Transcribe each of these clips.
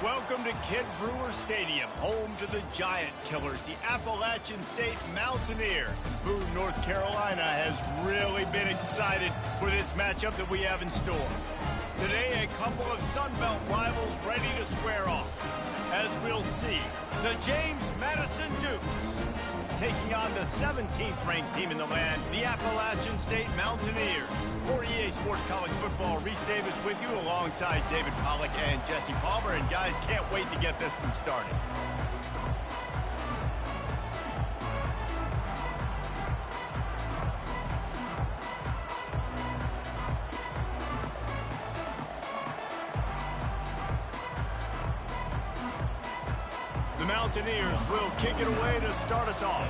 Welcome to Kid Brewer Stadium, home to the Giant Killers, the Appalachian State Mountaineers. Boone, North Carolina has really been excited for this matchup that we have in store. Today, a couple of Sun Belt rivals ready to square off. As we'll see, the James Madison Dukes taking on the 17th ranked team in the land, the Appalachian State Mountaineers. For EA Sports College Football, Reese Davis with you alongside David Pollack and Jesse Palmer. And guys, can't wait to get this one started. The Mountaineers will kick it away to start us off.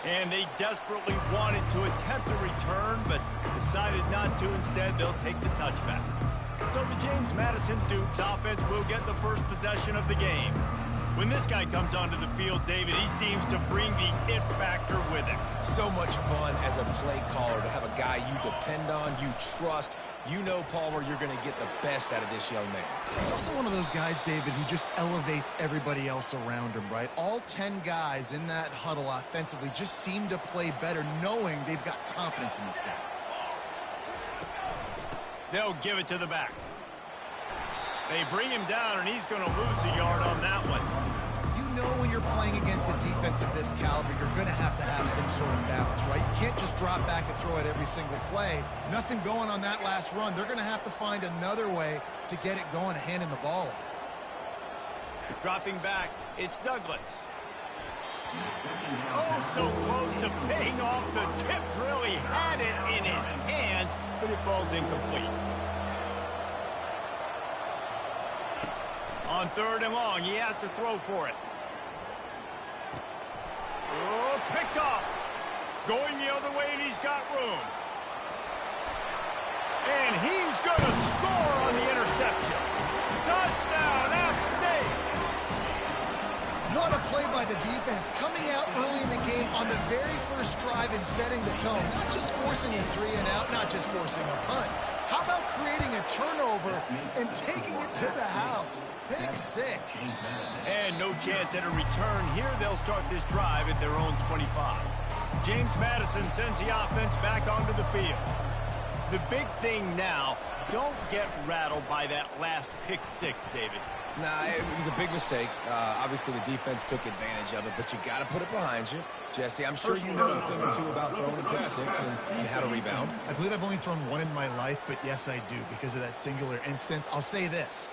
And they desperately wanted to attempt a return, but decided not to. Instead, they'll take the touchback. So the James Madison Dukes offense will get the first possession of the game. When this guy comes onto the field, David, he seems to bring the it factor with him. So much fun as a play caller to have a guy you depend on, you trust. You know, Palmer, you're going to get the best out of this young man. He's also one of those guys, David, who just elevates everybody else around him, right? All 10 guys in that huddle offensively just seem to play better knowing they've got confidence in this guy. They'll give it to the back. They bring him down, and he's going to lose a yard on that one. You know when you're playing against a defense of this caliber, you're going to have some sort of balance, right? You can't just drop back and throw it every single play. Nothing going on that last run. They're going to have to find another way to get it going, handing the ball off. Dropping back, it's Douglas. Oh, so close to paying off the tip drill. He had it in his hands, but it falls incomplete. On 3rd and long, he has to throw for it. Oh, picked off. Going the other way, and he's got room. And he's going to score on the interception. Touchdown, App State. What a play by the defense, coming out early in the game on the very first drive and setting the tone. Not just forcing a 3 and out, not just forcing a punt. How about creating a turnover and taking it to the house? Pick 6. And no chance at a return here. They'll start this drive at their own 25. James Madison sends the offense back onto the field. The big thing now, don't get rattled by that last pick 6, David. Nah, it was a big mistake. Obviously, the defense took advantage of it, but you got to put it behind you. Jesse, I'm sure you know a thing or two about throwing a pick 6 and how to rebound. I believe I've only thrown one in my life, but yes, I do, because of that singular instance. I'll say this.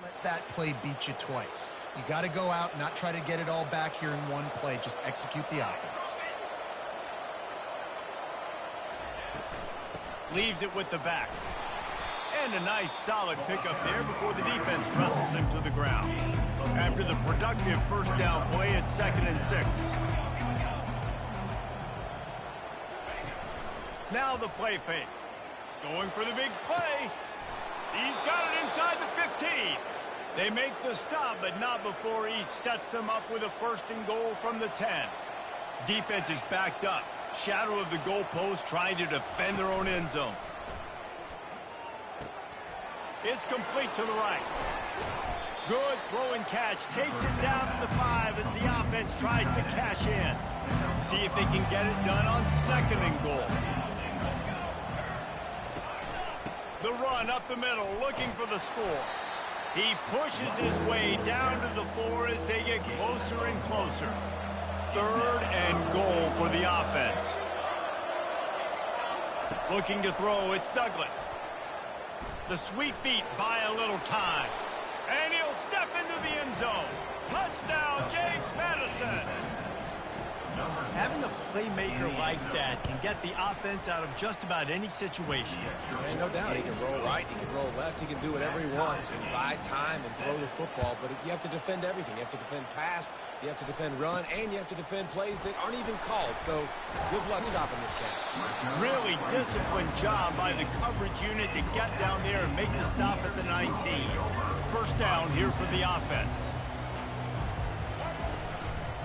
Let that play beat you twice. You got to go out and not try to get it all back here in one play. Just execute the offense. Leaves it with the back. And a nice solid pickup there before the defense wrestles him to the ground. After the productive first down play, it's 2nd and 6. Now the play fake. Going for the big play. He's got it inside the 15. They make the stop, but not before he sets them up with a 1st and goal from the 10. Defense is backed up. Shadow of the goalpost trying to defend their own end zone. It's complete to the right. Good throw and catch. Takes it down to the 5 as the offense tries to cash in. See if they can get it done on 2nd and goal. The run up the middle, looking for the score. He pushes his way down to the 4 as they get closer and closer. 3rd and goal for the offense. Looking to throw, it's Douglas. The sweet feet buy a little time. And he'll step into the end zone. Touchdown, James Madison. Having a playmaker like that can get the offense out of just about any situation. There ain't no doubt. He can roll right, he can roll left, he can do whatever he wants and buy time and throw the football. But you have to defend everything. You have to defend pass, you have to defend run, and you have to defend plays that aren't even called. So good luck stopping this guy. Really disciplined job by the coverage unit to get down there and make the stop at the 19. First down here for the offense.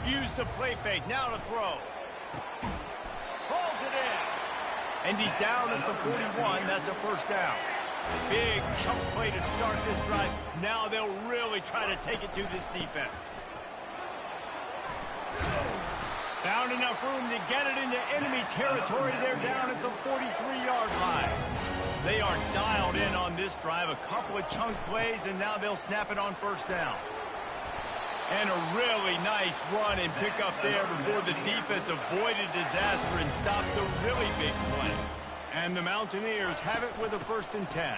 Use the play fake, now to throw. Pulls it in. And he's down at the 41, that's a first down. Big chunk play to start this drive. Now they'll really try to take it to this defense. Found enough room to get it into enemy territory. They're down at the 43-yard line. They are dialed in on this drive. A couple of chunk plays, and now they'll snap it on first down. And a really nice run and pick up there before the defense avoided disaster and stopped the really big play. And the Mountaineers have it with a 1st and 10.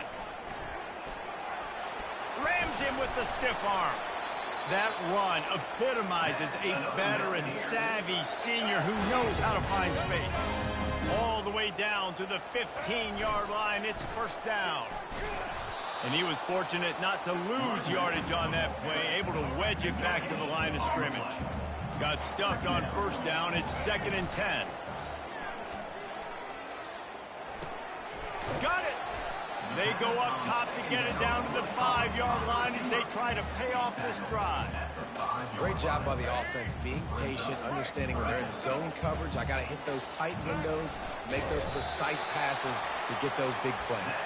Rams him with the stiff arm. That run epitomizes a veteran, savvy senior who knows how to find space. All the way down to the 15-yard line. It's first down. And he was fortunate not to lose yardage on that play, able to wedge it back to the line of scrimmage. Got stuffed on first down. It's 2nd and 10. Got it. They go up top to get it down to the 5-yard line as they try to pay off this drive. Great job by the offense, being patient, understanding when they're in zone coverage. I got to hit those tight windows, make those precise passes to get those big plays.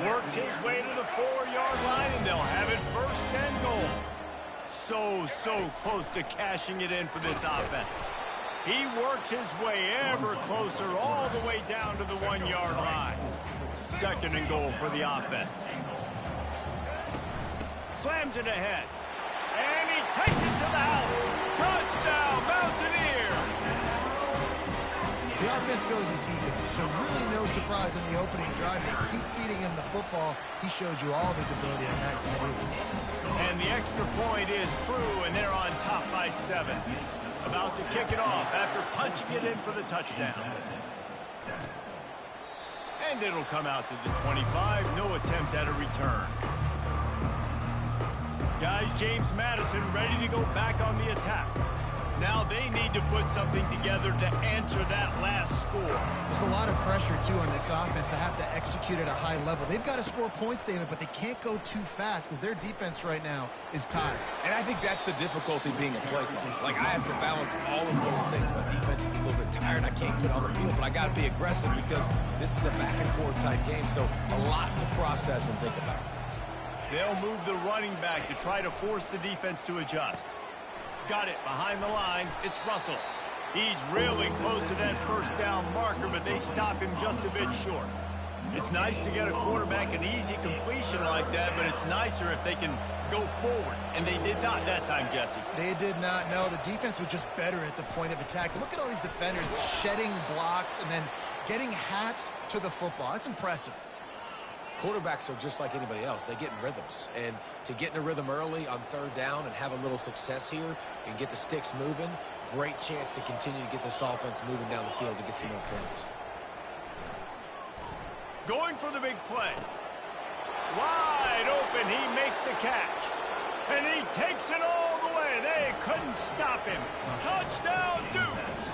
Works his way to the 4-yard line, and they'll have it 1st and goal. So close to cashing it in for this offense. He works his way ever closer all the way down to the 1-yard line. 2nd and goal for the offense. Slams it ahead. And he takes it to the house. Touchdown, Mountaineers! The offense goes as he goes, so really no surprise in the opening drive. They keep feeding him the football. He showed you all of his ability on that TV. And the extra point is true, and they're on top by 7. About to kick it off after punching it in for the touchdown. And it'll come out to the 25. No attempt at a return. Guys, James Madison ready to go back on the attack. Now they need to put something together to answer that last score. There's a lot of pressure, too, on this offense to have to execute at a high level. They've got to score points, David, but they can't go too fast because their defense right now is tired. And I think that's the difficulty being a play caller. Like, I have to balance all of those things. My defense is a little bit tired. I can't get on the field, but I got to be aggressive because this is a back-and-forth type game, so a lot to process and think about. They'll move the running back to try to force the defense to adjust. Got it behind the line. It's Russell. He's really close to that first down marker, but they stop him just a bit short. It's nice to get a quarterback an easy completion like that, but it's nicer if they can go forward. And they did not that time, Jesse. They did not. No, the defense was just better at the point of attack. Look at all these defenders shedding blocks and then getting hats to the football. That's impressive. Quarterbacks are just like anybody else. They get in rhythms. And to get in a rhythm early on 3rd down and have a little success here and get the sticks moving, great chance to continue to get this offense moving down the field to get some more points. Going for the big play. Wide open. He makes the catch. And he takes it all the way. They couldn't stop him. Touchdown, Dukes.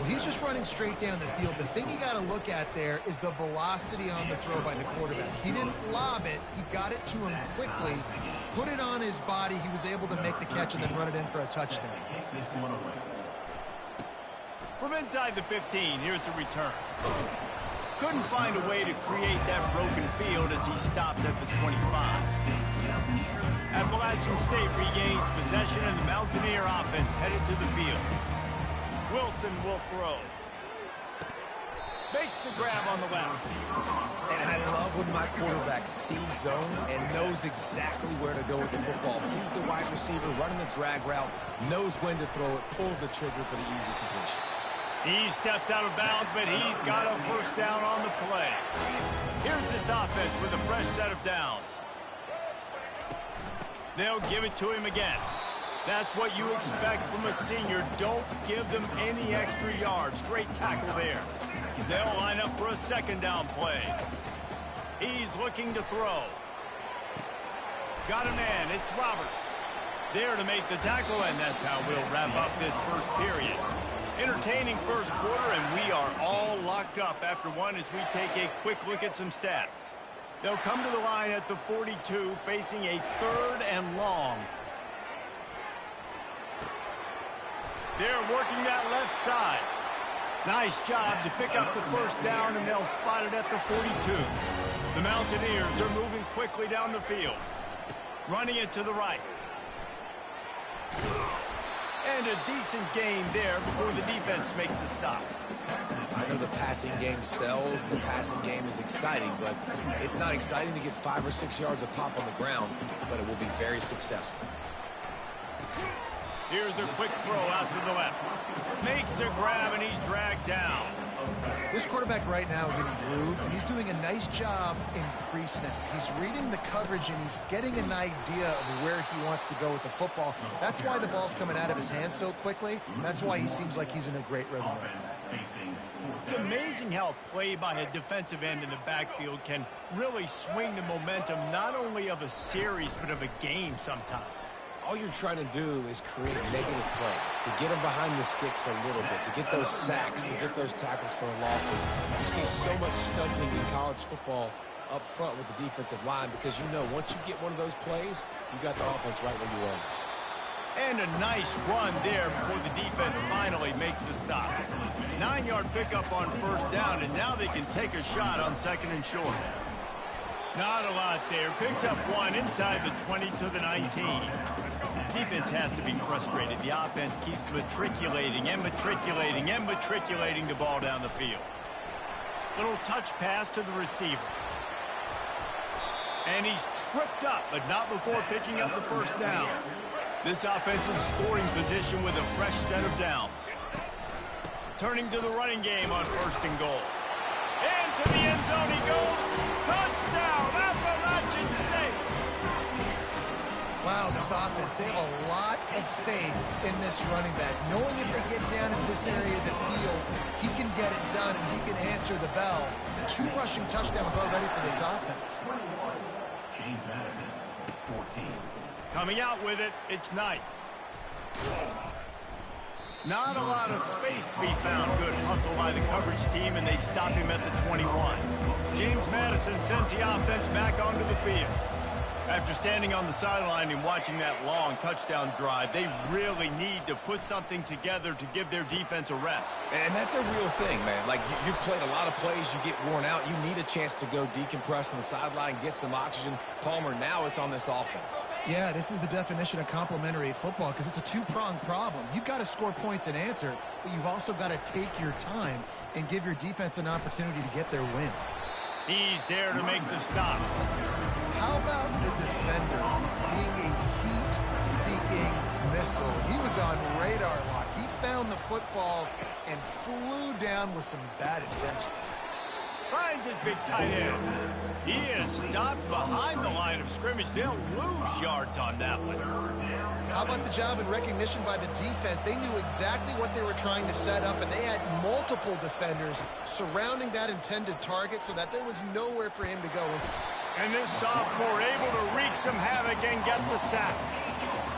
Well, he's just running straight down the field. The thing you got to look at there is the velocity on the throw by the quarterback. He didn't lob it. He got it to him quickly, put it on his body. He was able to make the catch and then run it in for a touchdown. From inside the 15, here's the return. Couldn't find a way to create that broken field as he stopped at the 25. Appalachian State regains possession and the Mountaineer offense headed to the field. Wilson will throw. Makes the grab on the left. And I love when my quarterback sees zone and knows exactly where to go with the football. Sees the wide receiver running the drag route, knows when to throw it, pulls the trigger for the easy completion. He steps out of bounds, but he's got a first down on the play. Here's this offense with a fresh set of downs. They'll give it to him again. That's what you expect from a senior. Don't give them any extra yards. Great tackle there. They'll line up for a second down play. He's looking to throw. Got a man. It's Roberts. There to make the tackle, and that's how we'll wrap up this first period. Entertaining first quarter, and we are all locked up after one as we take a quick look at some stats. They'll come to the line at the 42, facing a 3rd and long. They're working that left side. Nice job to pick up the first down, and they'll spot it at the 42. The Mountaineers are moving quickly down the field. Running it to the right. And a decent gain there before the defense makes the stop. I know the passing game sells, the passing game is exciting, but it's not exciting to get 5 or 6 yards of pop on the ground, but it will be very successful. Here's a quick throw out to the left. Makes a grab, and he's dragged down. This quarterback right now is in a groove, and he's doing a nice job in pre-snap. He's reading the coverage, and he's getting an idea of where he wants to go with the football. That's why the ball's coming out of his hands so quickly. That's why he seems like he's in a great rhythm. It's amazing how play by a defensive end in the backfield can really swing the momentum not only of a series, but of a game sometimes. All you're trying to do is create negative plays, to get them behind the sticks a little bit, to get those sacks, to get those tackles for losses. You see so much stunting in college football up front with the defensive line because you know once you get one of those plays, you got the offense right where you want it. And a nice run there before the defense finally makes the stop. 9-yard pickup on first down, and now they can take a shot on 2nd and short. Not a lot there. Picks up one inside the 20 to the 19. Defense has to be frustrated. The offense keeps matriculating and matriculating and matriculating the ball down the field. Little touch pass to the receiver. And he's tripped up, but not before picking up the first down. This offensive scoring position with a fresh set of downs. Turning to the running game on 1st and goal. And to the end zone he goes. Touchdown, Appalachian State. Wow, this offense, they have a lot of faith in this running back. Knowing if they get down in this area of the field, he can get it done and he can answer the bell. 2 rushing touchdowns already for this offense. Coming out with it, it's Knight. Not a lot of space to be found. Good hustle by the coverage team, and they stop him at the 21. James Madison sends the offense back onto the field. After standing on the sideline and watching that long touchdown drive, they really need to put something together to give their defense a rest. And that's a real thing, man. Like, you played a lot of plays, you get worn out, you need a chance to go decompress on the sideline, get some oxygen. Palmer, now it's on this offense. Yeah, this is the definition of complementary football because it's a 2-pronged problem. You've got to score points and answer, but you've also got to take your time and give your defense an opportunity to get their win. He's there to make the stop. How about the defender being a heat-seeking missile? He was on radar lock. He found the football and flew down with some bad intentions. Finds his big tight end. He is stopped behind the line of scrimmage. They'll lose yards on that one. How about the job and recognition by the defense? They knew exactly what they were trying to set up, and they had multiple defenders surrounding that intended target so that there was nowhere for him to go. And this sophomore able to wreak some havoc and get the sack.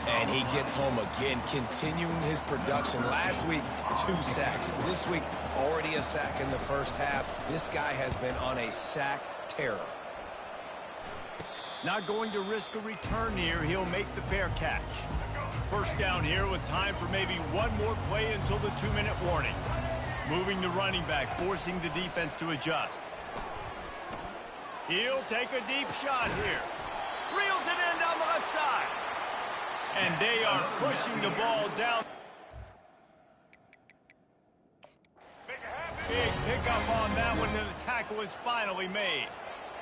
And he gets home again, continuing his production. Last week, 2 sacks. This week, already a sack in the first half. This guy has been on a sack terror. Not going to risk a return here. He'll make the fair catch. First down here with time for maybe one more play until the 2-minute warning. Moving the running back, forcing the defense to adjust. He'll take a deep shot here. Reels it in down the left side. And they are pushing the ball down. Big pickup on that one, and the tackle is finally made.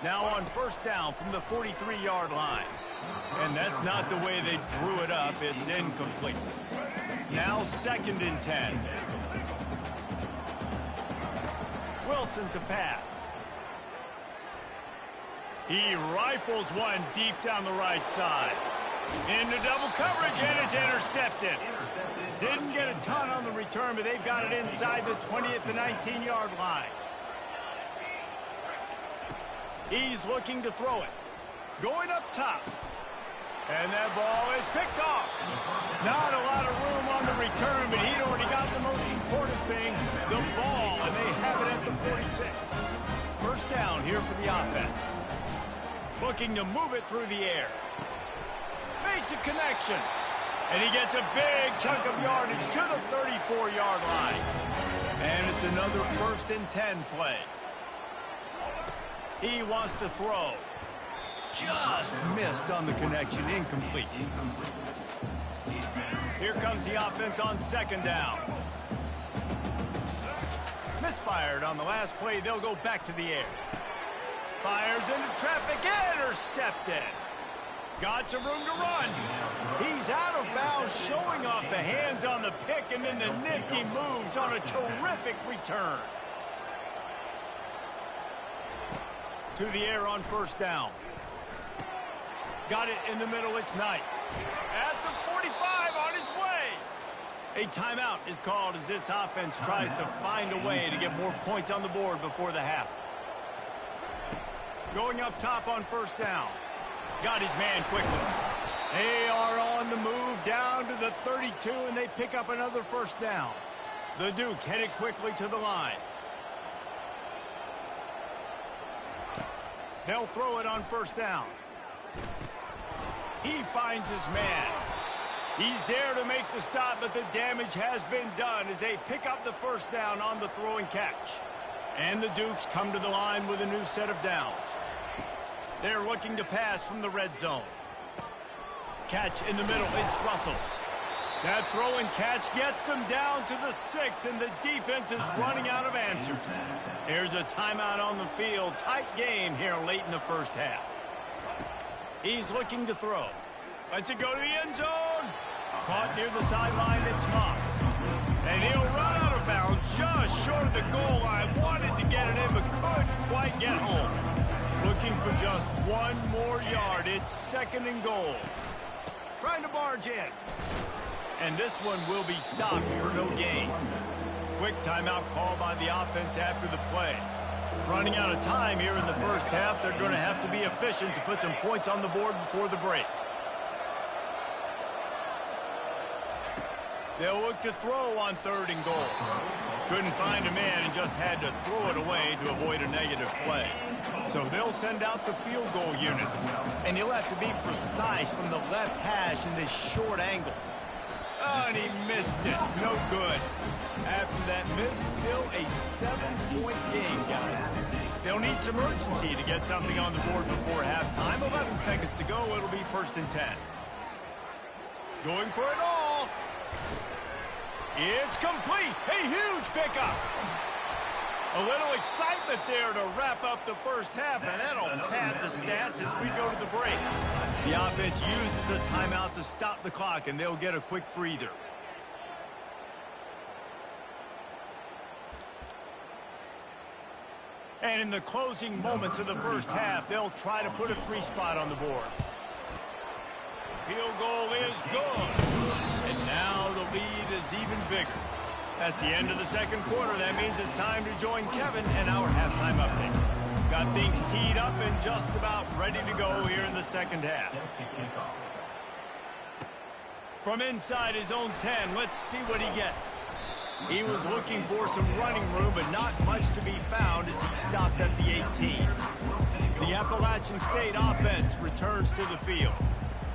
Now on first down from the 43-yard line. And that's not the way they drew it up. It's incomplete. Now 2nd and 10. Wilson to pass. He rifles one deep down the right side. Into double coverage, and it's intercepted. Didn't get a ton on the return, but they've got it inside the 20 at the 19-yard line. He's looking to throw it. Going up top. And that ball is picked off. Not a lot of room on the return, but he'd already got the most important thing, the ball, and they have it at the 46. First down here for the offense. Looking to move it through the air. Makes a connection. And he gets a big chunk of yardage to the 34-yard line. And it's another 1st and 10 play. He wants to throw. Just missed on the connection, incomplete. Here comes the offense on 2nd down. Misfired on the last play. They'll go back to the air. Fires into traffic, intercepted. Got some room to run. He's out of bounds, showing off the hands on the pick, and then the nifty moves on a terrific return. To the air on 1st down. Got it in the middle, it's Knight. At the 45, on his way. A timeout is called as this offense tries to find a way to get more points on the board before the half. Going up top on 1st down. Got his man quickly. They are on the move down to the 32, and they pick up another 1st down. The Duke headed quickly to the line. They'll throw it on 1st down. He finds his man. He's there to make the stop, but the damage has been done as they pick up the 1st down on the throw and catch. And the Dukes come to the line with a new set of downs. They're looking to pass from the red zone. Catch in the middle, it's Russell. That throw and catch gets them down to the 6, and the defense is running out of answers. There's a timeout on the field. Tight game here late in the 1st half. He's looking to throw. Lets it go to the end zone. Caught near the sideline, it's Moss. And he'll run out of bounds just short of the goal line. Wanted to get it in, but couldn't quite get home. Looking for just one more yard. It's 2nd and goal. Trying to barge in. And this one will be stopped for no gain. Quick timeout call by the offense after the play. Running out of time here in the 1st half. They're going to have to be efficient to put some points on the board before the break. They'll look to throw on 3rd and goal. Couldn't find a man and just had to throw it away to avoid a negative play. So they'll send out the field goal unit. And he'll have to be precise from the left hash in this short angle. Oh, and he missed it. No good. After that miss, still a 7-point game, guys. They'll need some urgency to get something on the board before halftime. 11 seconds to go. It'll be 1st and 10. Going for it all. It's complete. A huge pickup. A little excitement there to wrap up the 1st half, and that'll pad the stats as we go to the break. The offense uses a timeout to stop the clock, and they'll get a quick breather. And in the closing moments of the 1st half, they'll try to put a 3 spot on the board. Field goal is good. And now the lead is even bigger. That's the end of the 2nd quarter. That means it's time to join Kevin and our halftime update. Got things teed up and just about ready to go here in the 2nd half. From inside his own 10, let's see what he gets. He was looking for some running room, but not much to be found as he stopped at the 18. The Appalachian State offense returns to the field.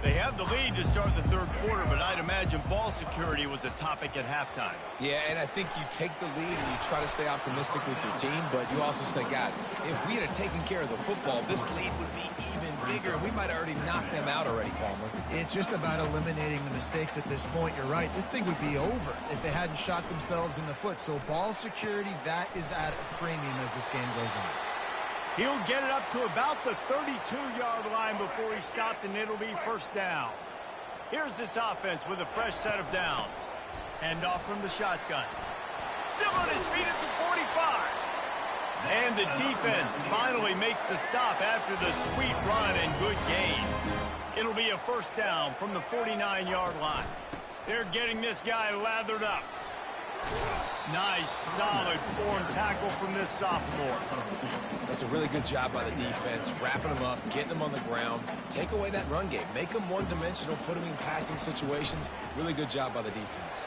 They have the lead to start the 3rd quarter, but I'd imagine ball security was a topic at halftime. Yeah, and I think you take the lead and you try to stay optimistic with your team, but you also say, guys, if we had taken care of the football, this lead would be even bigger, and we might have already knocked them out already, Palmer. It's just about eliminating the mistakes at this point. You're right. This thing would be over if they hadn't shot themselves in the foot. So ball security, that is at a premium as this game goes on. He'll get it up to about the 32-yard line before he stopped, and it'll be 1st down. Here's this offense with a fresh set of downs. Hand off from the shotgun. Still on his feet at the 45. And the defense finally makes the stop after the sweet run and good gain. It'll be a first down from the 49-yard line. They're getting this guy lathered up. Nice, solid form tackle from this sophomore. That's a really good job by the defense, wrapping them up, getting them on the ground. Take away that run game. Make them one-dimensional, put them in passing situations. Really good job by the defense.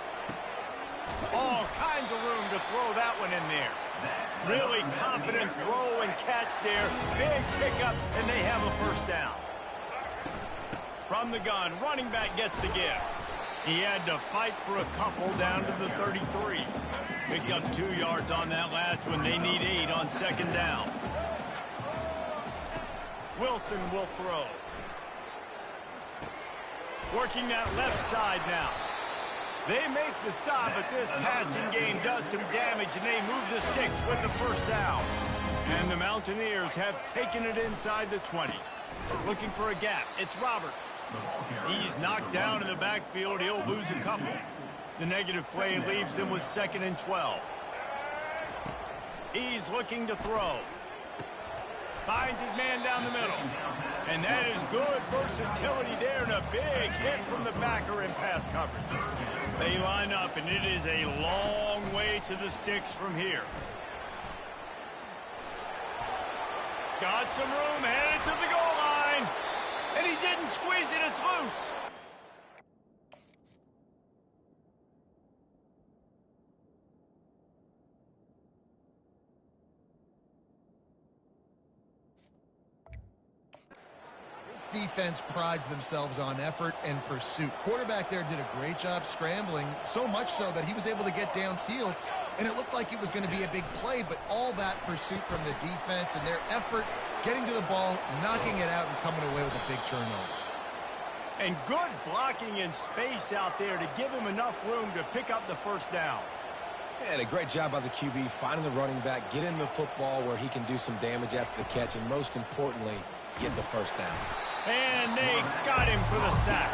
All kinds of room to throw that one in there. Really confident throw and catch there. Big pickup, and they have a first down. From the gun, running back gets the give. He had to fight for a couple down to the 33. Picked up 2 yards on that last one. They need 8 on second down. Wilson will throw. Working that left side now. They make the stop, but this passing game does some damage, and they move the sticks with the first down. And the Mountaineers have taken it inside the 20. Looking for a gap. It's Roberts. He's knocked down in the backfield. He'll lose a couple. The negative play leaves them with 2nd and 12. He's looking to throw. Finds his man down the middle. And that is good versatility there, and a big hit from the backer in pass coverage. They line up, and it is a long way to the sticks from here. Got some room, headed to the goal line. And he didn't squeeze it, it's loose. This defense prides themselves on effort and pursuit. Quarterback there did a great job scrambling, so much so that he was able to get downfield, and it looked like it was going to be a big play, but all that pursuit from the defense and their effort getting to the ball, knocking it out, and coming away with a big turnover. And good blocking in space out there to give him enough room to pick up the first down. And a great job by the QB, finding the running back, getting the football where he can do some damage after the catch, and most importantly, get the first down. And they got him for the sack.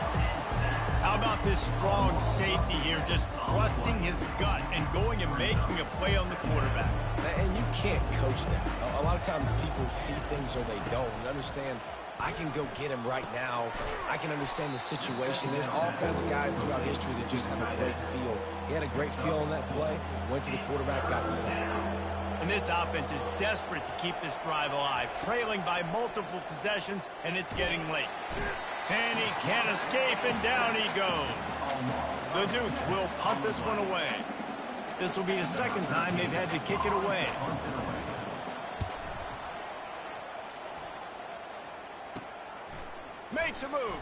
How about this strong safety here, just trusting his gut and going and making a play on the quarterback. And you can't coach that. A lot of times people see things or they don't. And understand, I can go get him right now. I can understand the situation. There's all kinds of guys throughout history that just have a great feel. He had a great feel on that play, went to the quarterback, got the sack. And this offense is desperate to keep this drive alive, trailing by multiple possessions, and it's getting late. And he can't escape, and down he goes. The Dukes will punt this one away. This will be the second time they've had to kick it away. Makes a move.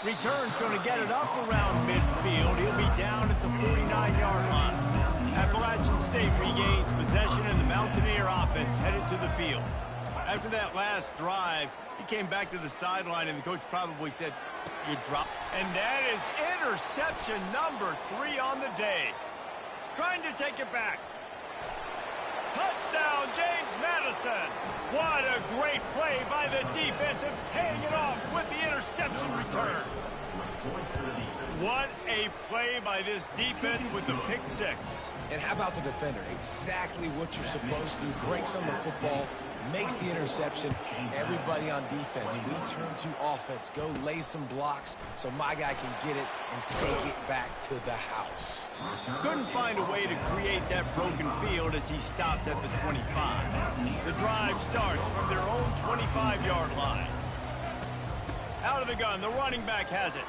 Return's going to get it up around midfield. He'll be down at the 49-yard line. Appalachian State regains possession, and the Mountaineer offense headed to the field. After that last drive, he came back to the sideline, and the coach probably said, "You dropped." And that is interception number 3 on the day. Trying to take it back. Touchdown, James Madison. What a great play by the defense, and paying it off with the interception return. What a play by this defense with the pick 6. And how about the defender? Exactly what you're supposed to. Breaks on the football, makes the interception. Everybody on defense, we turn to offense. Go lay some blocks so my guy can get it and take it back to the house. Couldn't find a way to create that broken field as he stopped at the 25. The drive starts from their own 25-yard line. Out of the gun, the running back has it.